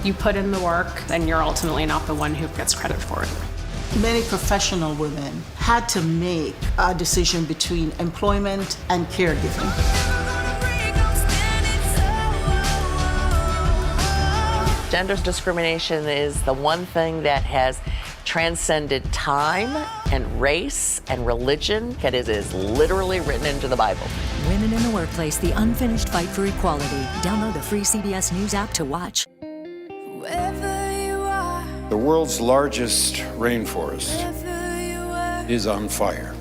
you put in the work, then you're ultimately not the one who gets credit for it. Many professional women had to make a decision between employment and caregiving. Gender discrimination is the one thing that has transcended time and race and religion. It is literally written into the Bible. Women in the Workplace, the unfinished fight for equality. Download the free CBS News app to watch. The world's largest rainforest is on fire.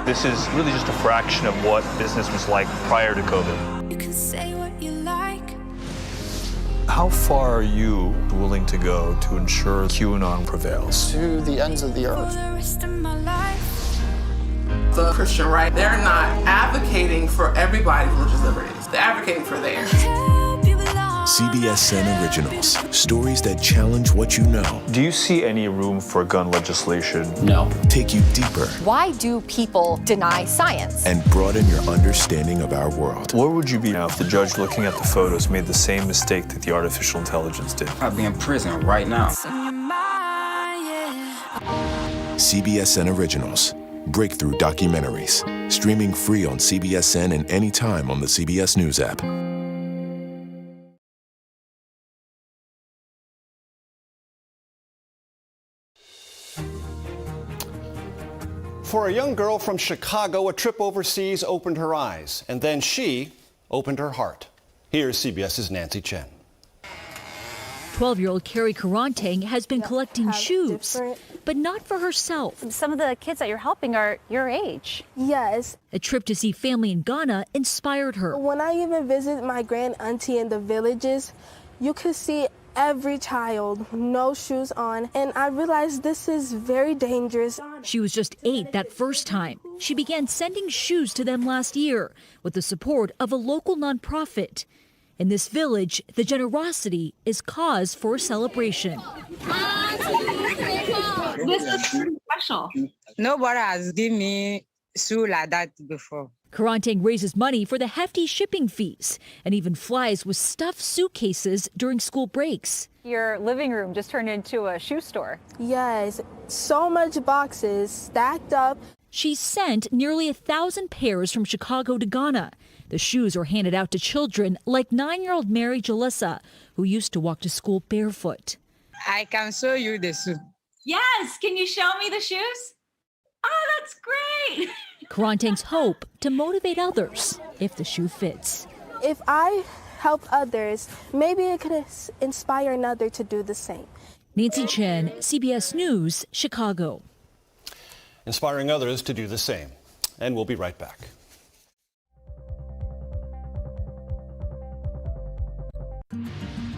This is really just a fraction of what business was like prior to COVID. You can say what you like. How far are you willing to go to ensure QAnon prevails? To the ends of the earth. For the rest of my life. The Christian right, they're not advocating for everybody's religious liberties. They're advocating for theirs. CBSN Originals. Stories that challenge what you know. Do you see any room for gun legislation? No. Take you deeper. Why do people deny science? And broaden your understanding of our world. Where would you be now if the judge looking at the photos made the same mistake that the artificial intelligence did? I'd be in prison right now. CBSN Originals. Breakthrough documentaries. Streaming free on CBSN and anytime on the CBS News app. For a young girl from Chicago, a trip overseas opened her eyes, and then she opened her heart. Here's CBS's Nancy Chen. 12-year-old Carrie Karanteng has been collecting shoes, but not for herself. Some of the kids that you're helping are your age. Yes. A trip to see family in Ghana inspired her. When I even visit my grand auntie in the villages, you could see every child, no shoes on, and I realized this is very dangerous. She was just 8 that first time. She began sending shoes to them last year with the support of a local nonprofit. In this village, the generosity is cause for celebration. This is special. Nobody has given me shoe like that before. Karanteng raises money for the hefty shipping fees and even flies with stuffed suitcases during school breaks. Your living room just turned into a shoe store. Yes, so much boxes stacked up. She sent nearly 1,000 pairs from Chicago to Ghana. The shoes are handed out to children like 9-year-old Mary Jalissa, who used to walk to school barefoot. I can show you the shoe. Yes, can you show me the shoes? Oh, that's great. Karanteng's hope to motivate others if the shoe fits. If I help others, maybe it could inspire another to do the same. Nancy Chen, CBS News, Chicago. Inspiring others to do the same. And we'll be right back.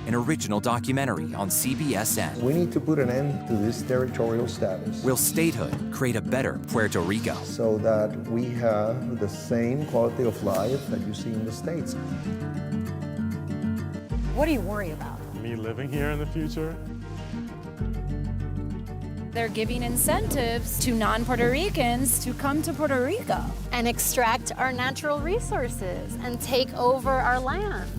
An original documentary on CBSN. We need to put an end to this territorial status. Will statehood create a better Puerto Rico? So that we have the same quality of life that you see in the States. What do you worry about? Me living here in the future. They're giving incentives to non-Puerto Ricans to come to Puerto Rico and extract our natural resources and take over our land.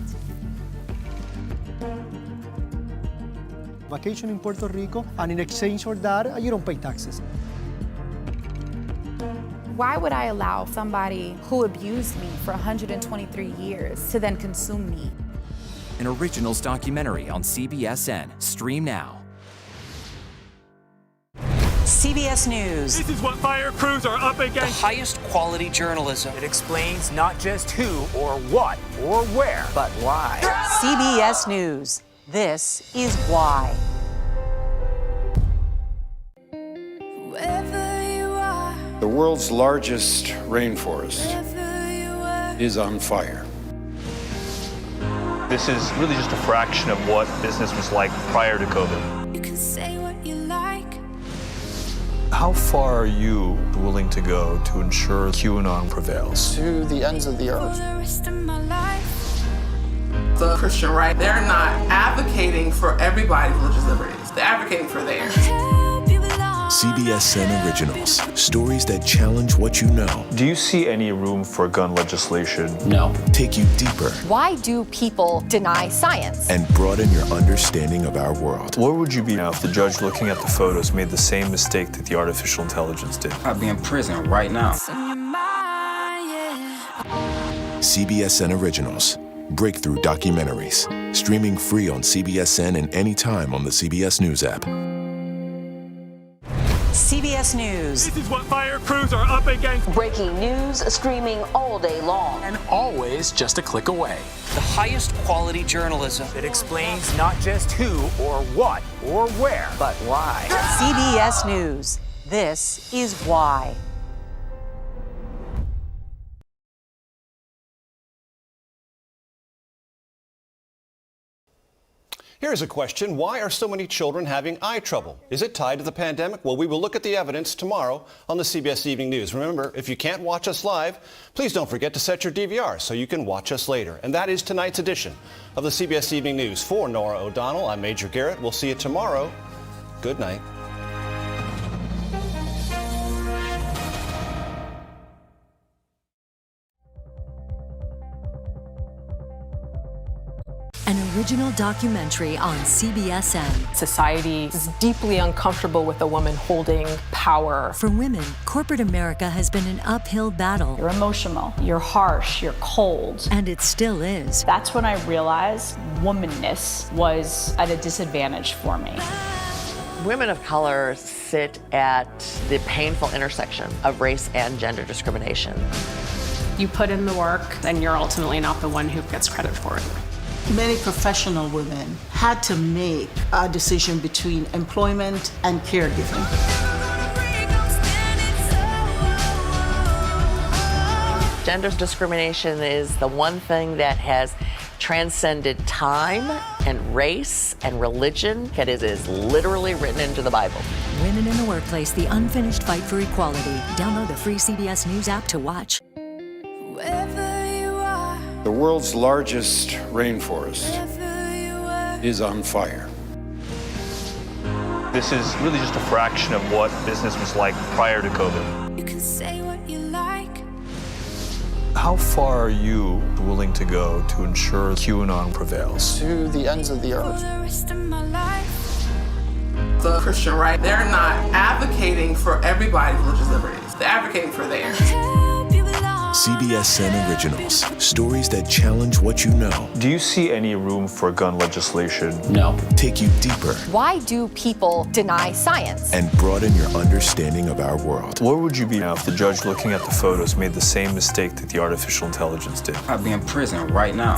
Vacation in Puerto Rico, and in exchange for that, you don't pay taxes. Why would I allow somebody who abused me for 123 years to then consume me? An originals documentary on CBSN. Stream now. CBS News. This is what fire crews are up against. The highest quality journalism. It explains not just who or what or where, but why. CBS News. This is why. The world's largest rainforest is on fire. This is really just a fraction of what business was like prior to COVID. You can say what you like. How far are you willing to go to ensure QAnon prevails? To the ends of the earth. For the rest of my life. The Christian right, they're not advocating for everybody's religious liberties. They're advocating for theirs. CBSN Originals. Stories that challenge what you know. Do you see any room for gun legislation? No. Take you deeper. Why do people deny science? And broaden your understanding of our world. Where would you be now if the judge looking at the photos made the same mistake that the artificial intelligence did? I'd be in prison right now. CBSN Originals. Breakthrough documentaries. Streaming free on CBSN and anytime on the CBS News app. CBS News. This is what fire crews are up against. Breaking news streaming all day long. And always just a click away. The highest quality journalism It explains not just who or what or where, but why. CBS News. This is why. Here's a question. Why are so many children having eye trouble? Is it tied to the pandemic? Well, we will look at the evidence tomorrow on the CBS Evening News. Remember, if you can't watch us live, please don't forget to set your DVR so you can watch us later. And that is tonight's edition of the CBS Evening News. For Nora O'Donnell, I'm Major Garrett. We'll see you tomorrow. Good night. An original documentary on CBSN. Society is deeply uncomfortable with a woman holding power. For women, corporate America has been an uphill battle. You're emotional, you're harsh, you're cold. And it still is. That's when I realized womanness was at a disadvantage for me. Women of color sit at the painful intersection of race and gender discrimination. You put in the work, then you're ultimately not the one who gets credit for it. Many professional women had to make a decision between employment and caregiving. Gender discrimination is the one thing that has transcended time and race and religion. It is literally written into the Bible. Women in the Workplace, the unfinished fight for equality. Download the free CBS News app to watch. The world's largest rainforest is on fire. This is really just a fraction of what business was like prior to COVID. You can say what you like. How far are you willing to go to ensure QAnon prevails? To the ends of the earth. The Christian right, they're not advocating for everybody's religious liberties. They're advocating for theirs. CBSN Originals. Stories that challenge what you know. Do you see any room for gun legislation? No. Take you deeper. Why do people deny science? And broaden your understanding of our world. Where would you be now if the judge looking at the photos made the same mistake that the artificial intelligence did? I'd be in prison right now.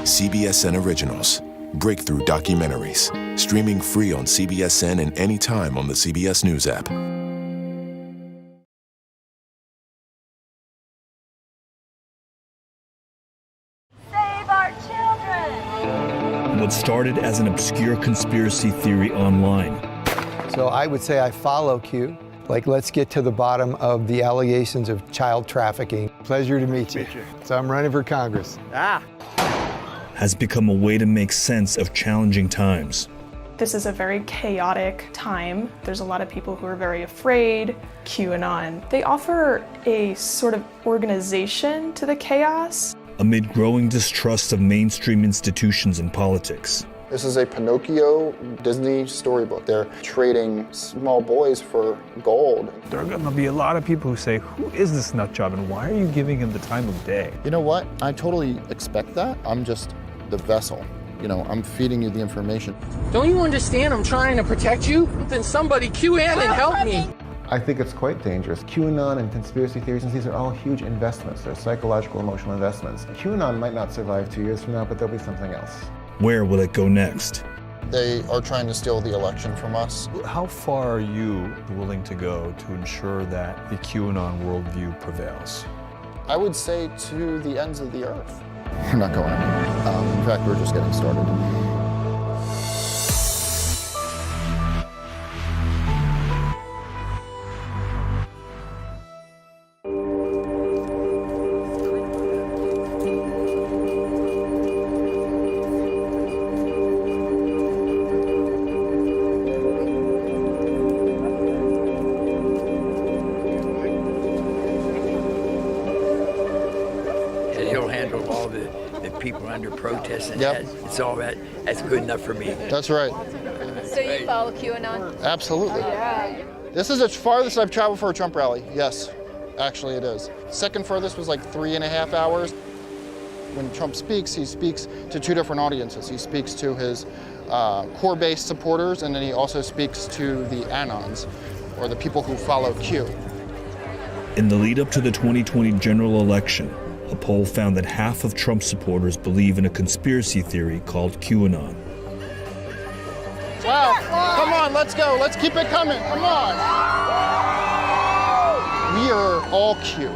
CBSN Originals. Breakthrough documentaries. Streaming free on CBSN and anytime on the CBS News app. What started as an obscure conspiracy theory online. So I would say I follow Q. Like, let's get to the bottom of the allegations of child trafficking. Pleasure to meet you. So I'm running for Congress. Has become a way to make sense of challenging times. This is a very chaotic time. There's a lot of people who are very afraid. QAnon. They offer a sort of organization to the chaos. Amid growing distrust of mainstream institutions and politics. This is a Pinocchio Disney storybook. They're trading small boys for gold. There are going to be a lot of people who say, who is this nut job and why are you giving him the time of day? You know what? I totally expect that. I'm just the vessel. You know, I'm feeding you the information. Don't you understand? I'm trying to protect you? Then somebody QAnon and help me. I think it's quite dangerous. QAnon and conspiracy theories, these are all huge investments. They're psychological, emotional investments. QAnon might not survive 2 years from now, but there'll be something else. Where will it go next? They are trying to steal the election from us. How far are you willing to go to ensure that the QAnon worldview prevails? I would say to the ends of the earth. We're not going anywhere. In fact, we're just getting started. under protest, and Yep. it's all that. That's good enough for me. That's right. So you follow QAnon? Absolutely. Yeah. This is the farthest I've traveled for a Trump rally. Yes, actually it is. Second furthest was like 3.5 hours. When Trump speaks, he speaks to two different audiences. He speaks to his core-based supporters, and then he also speaks to the Anons, or the people who follow Q. In the lead up to the 2020 general election, a poll found that half of Trump supporters believe in a conspiracy theory called QAnon. Wow, come on, let's go. Let's keep it coming, come on. We are all Q.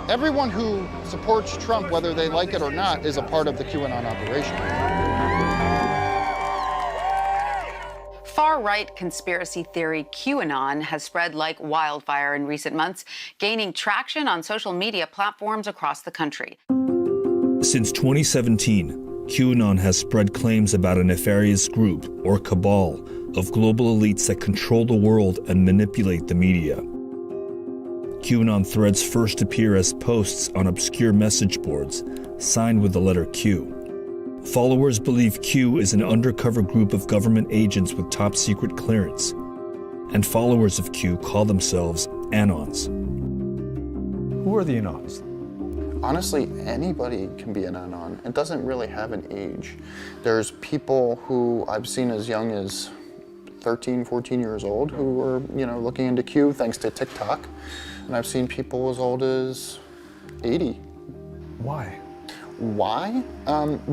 Everyone who supports Trump, whether they like it or not, is a part of the QAnon operation. Far-right conspiracy theory QAnon has spread like wildfire in recent months, gaining traction on social media platforms across the country. Since 2017, QAnon has spread claims about a nefarious group, or cabal, of global elites that control the world and manipulate the media. QAnon threads first appear as posts on obscure message boards, signed with the letter Q. Followers believe Q is an undercover group of government agents with top-secret clearance, and followers of Q call themselves Anons. Who are the Anons? Honestly, anybody can be an Anon. It doesn't really have an age. There's people who I've seen as young as 13, 14 years old who are, looking into Q thanks to TikTok. And I've seen people as old as 80. Why? Why?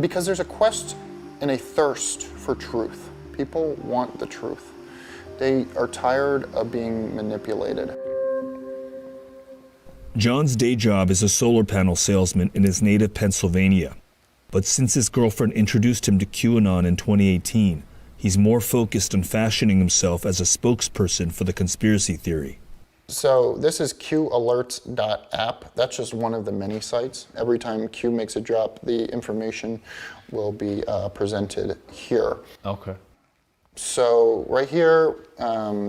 Because there's a quest and a thirst for truth. People want the truth. They are tired of being manipulated. John's day job is a solar panel salesman in his native Pennsylvania. But since his girlfriend introduced him to QAnon in 2018, he's more focused on fashioning himself as a spokesperson for the conspiracy theory. So this is qalerts.app. That's just one of the many sites. Every time Q makes a drop, the information will be presented here. Okay. So right here,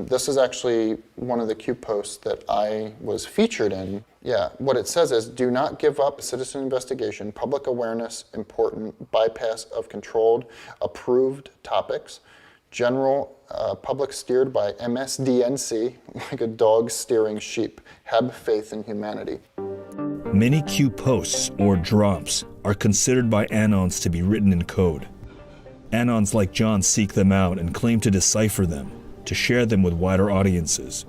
this is actually one of the Q posts that I was featured in. Yeah, what it says is, do not give up citizen investigation, public awareness, important, bypass of controlled, approved topics, general public steered by MSDNC, like a dog steering sheep, have faith in humanity. Many Q posts, or drops, are considered by Anons to be written in code. Anons like John seek them out and claim to decipher them, to share them with wider audiences.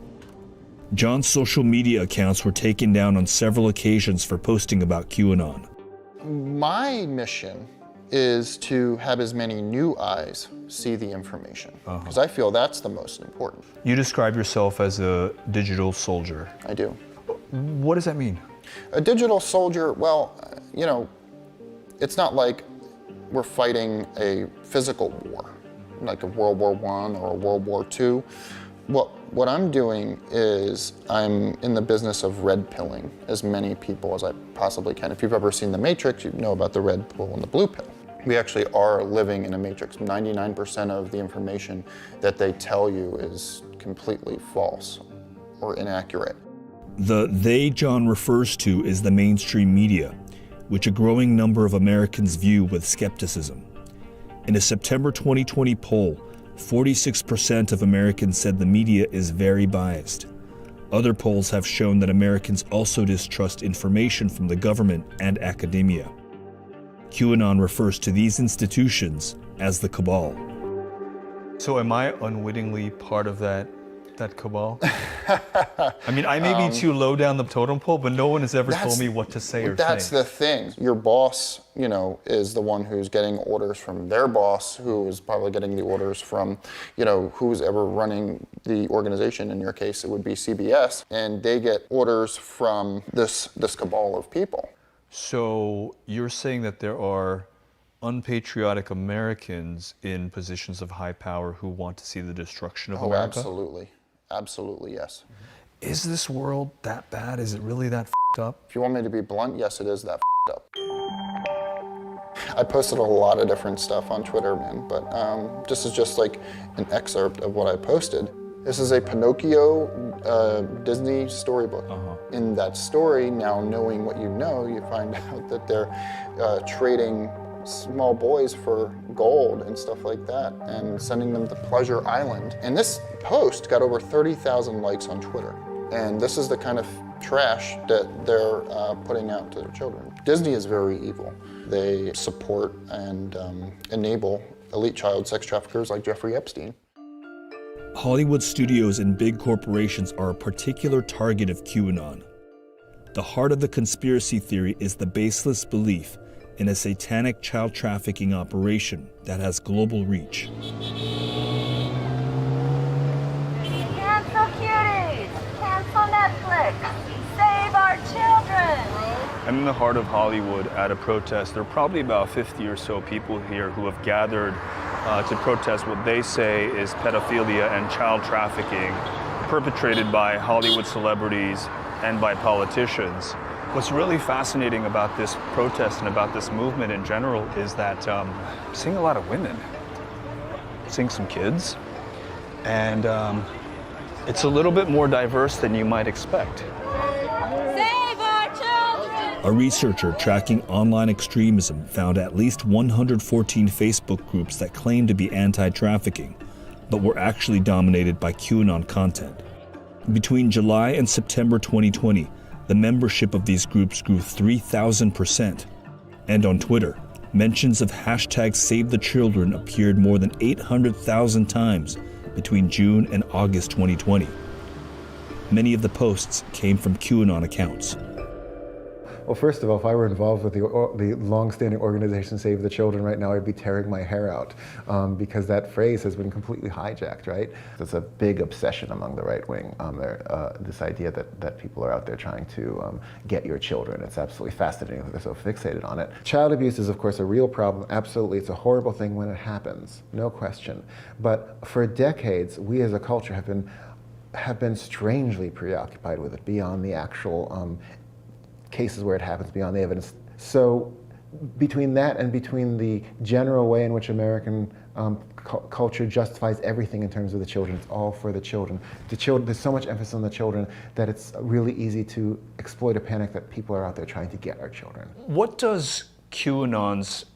John's social media accounts were taken down on several occasions for posting about QAnon. My mission is to have as many new eyes see the information, because I feel that's the most important. You describe yourself as a digital soldier. I do. What does that mean? A digital soldier, well, it's not like we're fighting a physical war, like a World War I or a World War II. What I'm doing is I'm in the business of red pilling as many people as I possibly can. If you've ever seen The Matrix, you know about the red pill and the blue pill. We actually are living in a matrix. 99% of the information that they tell you is completely false or inaccurate. The they John refers to is the mainstream media, which a growing number of Americans view with skepticism. In a September 2020 poll, 46% of Americans said the media is very biased. Other polls have shown that Americans also distrust information from the government and academia. QAnon refers to these institutions as the cabal. So am I unwittingly part of that cabal? I mean, I may be too low down the totem pole, but no one has ever told me what to say or That's think. the thing. Your boss, is the one who's getting orders from their boss, who is probably getting the orders from, who's ever running the organization. In your case, it would be CBS, and they get orders from this cabal of people. So you're saying that there are unpatriotic Americans in positions of high power who want to see the destruction of America? Absolutely. Absolutely, yes. Is this world that bad? Is it really that up? If you want me to be blunt, yes, it is that up. I posted a lot of different stuff on Twitter, man, but this is just like an excerpt of what I posted. This is a Pinocchio Disney storybook. In that story, now knowing what you know, you find out that they're trading small boys for gold and stuff like that and sending them to Pleasure Island. And this post got over 30,000 likes on Twitter. And this is the kind of trash that they're putting out to their children. Disney is very evil. They support and enable elite child sex traffickers like Jeffrey Epstein. Hollywood studios and big corporations are a particular target of QAnon. The heart of the conspiracy theory is the baseless belief in a satanic child trafficking operation that has global reach. Cancel cuties! Cancel Netflix! Save our children! I'm in the heart of Hollywood at a protest. There are probably about 50 or so people here who have gathered to protest what they say is pedophilia and child trafficking perpetrated by Hollywood celebrities and by politicians. What's really fascinating about this protest and about this movement in general is that I'm seeing a lot of women, seeing some kids, and it's a little bit more diverse than you might expect. Save our children! A researcher tracking online extremism found at least 114 Facebook groups that claimed to be anti-trafficking, but were actually dominated by QAnon content. Between July and September 2020, the membership of these groups grew 3,000%. And on Twitter, mentions of hashtag Save the Children appeared more than 800,000 times between June and August 2020. Many of the posts came from QAnon accounts. Well, first of all, if I were involved with the long-standing organization Save the Children right now, I'd be tearing my hair out because that phrase has been completely hijacked, right? There's a big obsession among the right wing, this idea that people are out there trying to get your children. It's absolutely fascinating that they're so fixated on it. Child abuse is, of course, a real problem. Absolutely, it's a horrible thing when it happens, no question. But for decades, we as a culture have been strangely preoccupied with it beyond the actual cases where it happens, beyond the evidence. So between that and between the general way in which American culture justifies everything in terms of the children, it's all for the children. There's so much emphasis on the children that it's really easy to exploit a panic that people are out there trying to get our children. What does QAnon's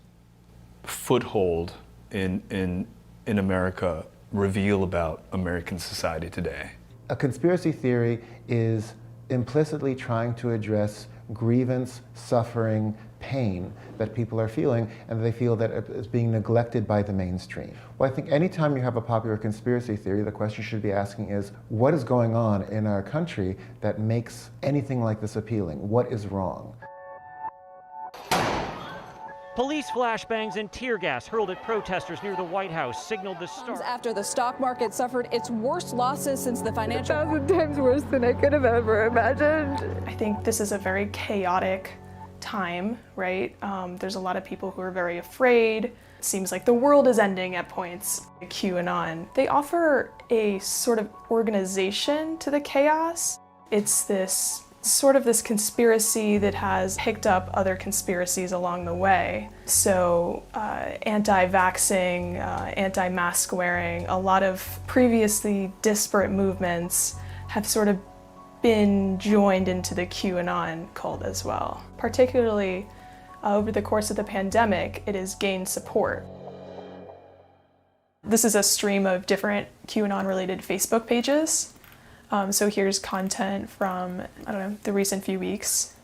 foothold in America reveal about American society today? A conspiracy theory is implicitly trying to address grievance, suffering, pain that people are feeling, and they feel that it's being neglected by the mainstream. Well, I think anytime you have a popular conspiracy theory, the question you should be asking is, what is going on in our country that makes anything like this appealing? What is wrong? Police flashbangs and tear gas hurled at protesters near the White House signaled the start. After the stock market suffered its worst losses since the financial... 1,000 times worse than I could have ever imagined. I think this is a very chaotic time, right? There's a lot of people who are very afraid. It seems like the world is ending at points. QAnon, they offer a sort of organization to the chaos. It's this conspiracy that has picked up other conspiracies along the way. So anti-vaxxing, anti-mask wearing, a lot of previously disparate movements have sort of been joined into the QAnon cult as well. Particularly over the course of the pandemic, it has gained support. This is a stream of different QAnon-related Facebook pages. So here's content from, the recent few weeks.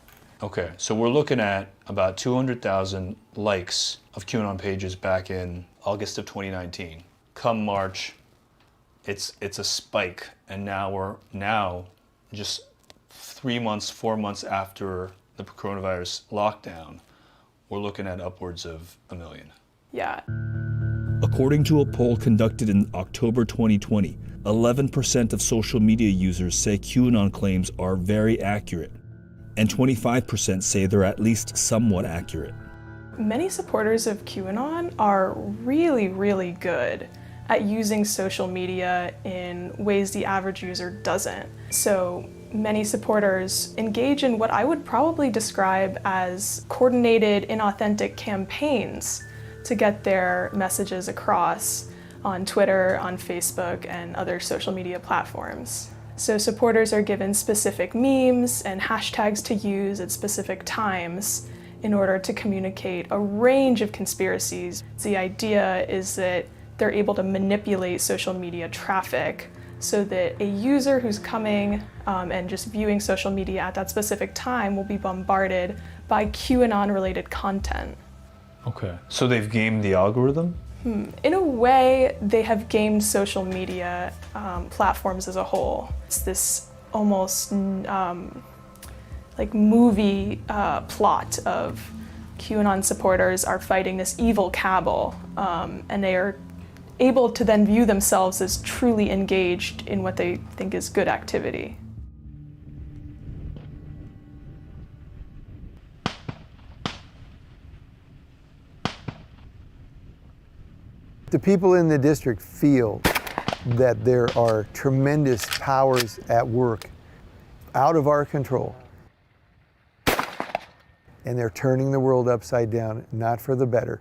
Okay, so we're looking at about 200,000 likes of QAnon pages back in August of 2019. Come March, it's a spike, and now just 3 months, 4 months after the coronavirus lockdown, we're looking at upwards of 1 million. Yeah. According to a poll conducted in October 2020, 11% of social media users say QAnon claims are very accurate, and 25% say they're at least somewhat accurate. Many supporters of QAnon are really, really good at using social media in ways the average user doesn't. So many supporters engage in what I would probably describe as coordinated, inauthentic campaigns to get their messages across. on Twitter, on Facebook, and other social media platforms. So supporters are given specific memes and hashtags to use at specific times in order to communicate a range of conspiracies. The idea is that they're able to manipulate social media traffic so that a user who's coming and just viewing social media at that specific time will be bombarded by QAnon-related content. Okay, so they've gamed the algorithm? In a way, they have gamed social media platforms as a whole. It's this almost like movie plot of QAnon supporters are fighting this evil cabal, and they are able to then view themselves as truly engaged in what they think is good activity. The people in the district feel that there are tremendous powers at work out of our control. And they're turning the world upside down, not for the better.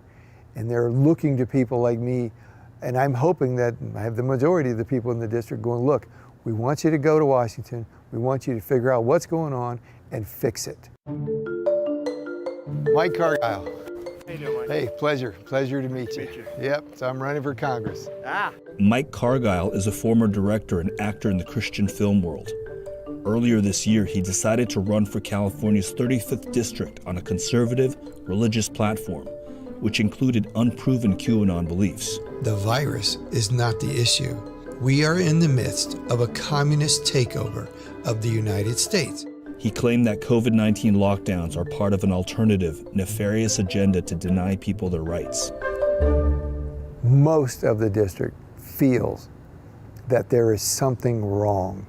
And they're looking to people like me, and I'm hoping that I have the majority of the people in the district going, look, we want you to go to Washington, we want you to figure out what's going on and fix it. Mike Cargile. How you doing, Mike? Hey, pleasure to meet you. Yep, so I'm running for Congress. Mike Cargile is a former director and actor in the Christian film world. Earlier this year, he decided to run for California's 35th district on a conservative, religious platform, which included unproven QAnon beliefs. The virus is not the issue. We are in the midst of a communist takeover of the United States. He claimed that COVID-19 lockdowns are part of an alternative, nefarious agenda to deny people their rights. Most of the district feels that there is something wrong,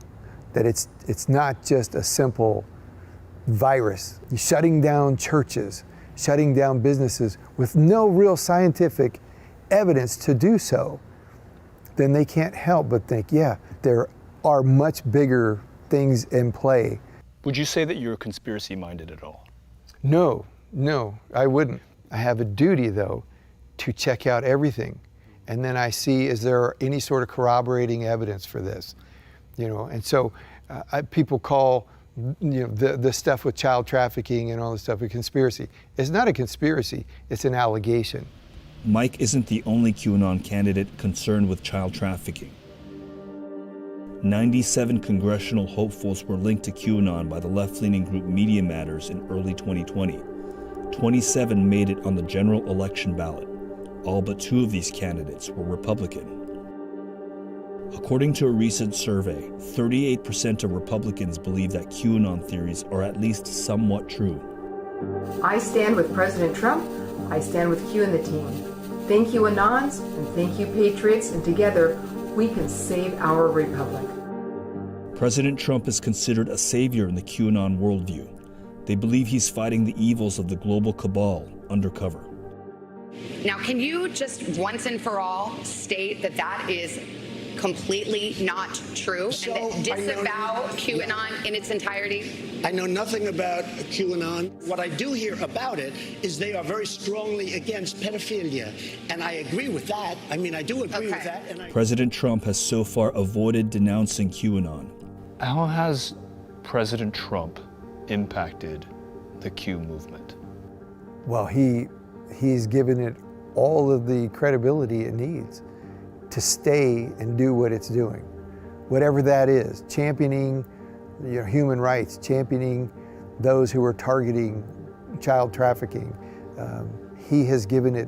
that it's not just a simple virus. You're shutting down churches, shutting down businesses with no real scientific evidence to do so. Then they can't help but think, yeah, there are much bigger things in play. Would you say that you're conspiracy-minded at all? No, I wouldn't. I have a duty, though, to check out everything. And then I see, is there any sort of corroborating evidence for this? You know, and so people call the stuff with child trafficking and all this stuff a conspiracy. It's not a conspiracy, it's an allegation. Mike isn't the only QAnon candidate concerned with child trafficking. 97 congressional hopefuls were linked to QAnon by the left-leaning group Media Matters in early 2020. 27 made it on the general election ballot. All but 2 of these candidates were Republican. According to a recent survey, 38% of Republicans believe that QAnon theories are at least somewhat true. I stand with President Trump. I stand with Q and the team. Thank you, Anons, and thank you, Patriots, and together we can save our republic. President Trump is considered a savior in the QAnon worldview. They believe he's fighting the evils of the global cabal undercover. Now, can you just once and for all state that that is completely not true and that disavow QAnon in its entirety? I know nothing about QAnon. What I do hear about it is they are very strongly against pedophilia, and I agree with that. I mean, I do agree with that. And President Trump has so far avoided denouncing QAnon. How has President Trump impacted the Q movement? Well, he's given it all of the credibility it needs to stay and do what it's doing, whatever that is, championing human rights, championing those who are targeting child trafficking. He has given it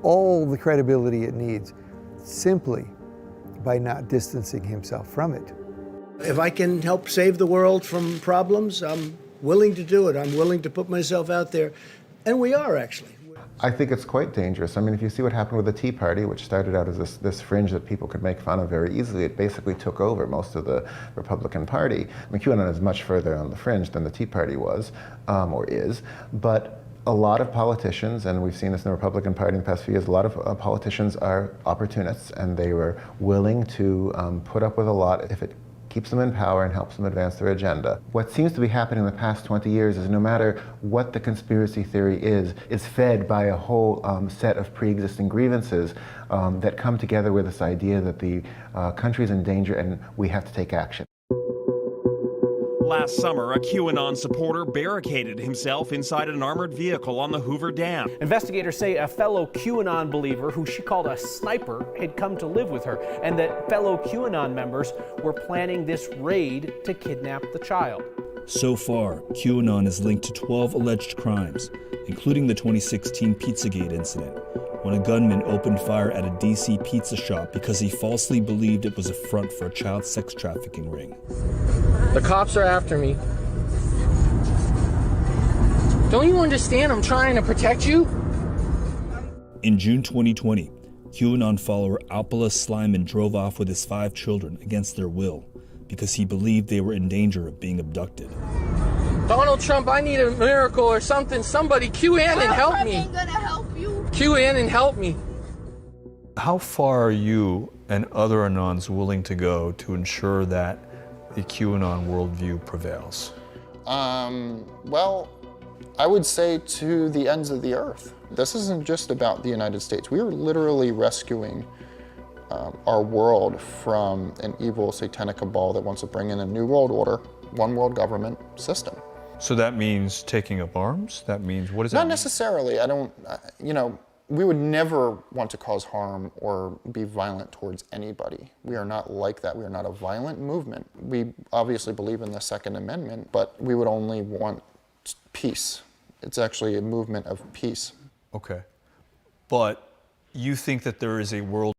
all the credibility it needs simply by not distancing himself from it. if I can help save the world from problems, I'm willing to do it. I'm willing to put myself out there. And we are, actually. I think it's quite dangerous. I mean, if you see what happened with the Tea Party, which started out as this fringe that people could make fun of very easily, it basically took over most of the Republican Party. I mean, QAnon is much further on the fringe than the Tea Party was, or is, but a lot of politicians, and we've seen this in the Republican Party in the past few years, a lot of politicians are opportunists, and they were willing to put up with a lot if it keeps them in power and helps them advance their agenda. What seems to be happening in the past 20 years is no matter what the conspiracy theory is fed by a whole set of pre-existing grievances that come together with this idea that the country's in danger and we have to take action. Last summer, a QAnon supporter barricaded himself inside an armored vehicle on the Hoover Dam. Investigators say a fellow QAnon believer, who she called a sniper, had come to live with her, and that fellow QAnon members were planning this raid to kidnap the child. So far, QAnon is linked to 12 alleged crimes, including the 2016 Pizzagate incident, when a gunman opened fire at a DC pizza shop because he falsely believed it was a front for a child sex trafficking ring. The cops are after me. Don't you understand? I'm trying to protect you. In June 2020, QAnon follower Alpala Slyman drove off with his 5 children against their will because he believed they were in danger of being abducted. Donald Trump, I need a miracle or something. Somebody, QAnon and help me. I'm gonna help you. QAnon and help me. How far are you and other Anons willing to go to ensure that the QAnon worldview prevails? Well, I would say to the ends of the earth. This isn't just about the United States. We are literally rescuing our world from an evil satanic cabal that wants to bring in a new world order, one world government system. So that means taking up arms? That means, what does that Not mean? necessarily. I don't, we would never want to cause harm or be violent towards anybody. We are not like that. We are not a violent movement. We obviously believe in the Second Amendment, but we would only want peace. It's actually a movement of peace. Okay. But you think that there is a world